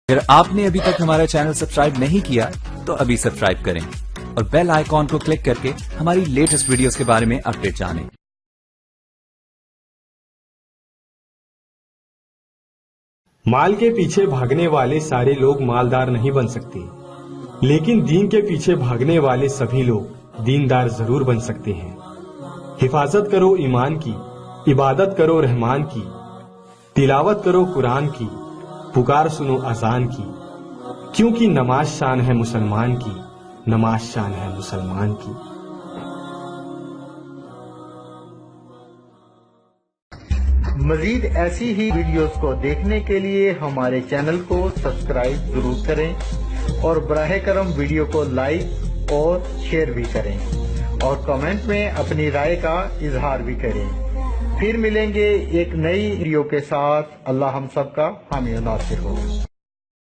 اگر آپ نے ابھی تک ہمارا چینل سبسکرائب نہیں کیا تو ابھی سبسکرائب کریں اور بیل آئیکن کو کلک کر کے ہماری لیٹسٹ ویڈیوز کے بارے میں اپڈیٹ جانیں۔ مال کے پیچھے بھاگنے والے سارے لوگ مالدار نہیں بن سکتے، لیکن دین کے پیچھے بھاگنے والے سبھی لوگ دیندار ضرور بن سکتے ہیں۔ حفاظت کرو ایمان کی، عبادت کرو رحمان کی، تلاوت کرو قرآن کی، پکار سنو اذان کی، کیونکہ نماز شان ہے مسلمان کی، نماز شان ہے مسلمان کی۔ مزید ایسی ہی ویڈیوز کو دیکھنے کے لیے ہمارے چینل کو سبسکرائب ضرور کریں اور براہ کرم ویڈیو کو لائک اور شیئر بھی کریں اور کمنٹ میں اپنی رائے کا اظہار بھی کریں۔ پھر ملیں گے ایک نئی ویڈیو کے ساتھ۔ اللہ ہم سب کا حامی و ناصر ہو۔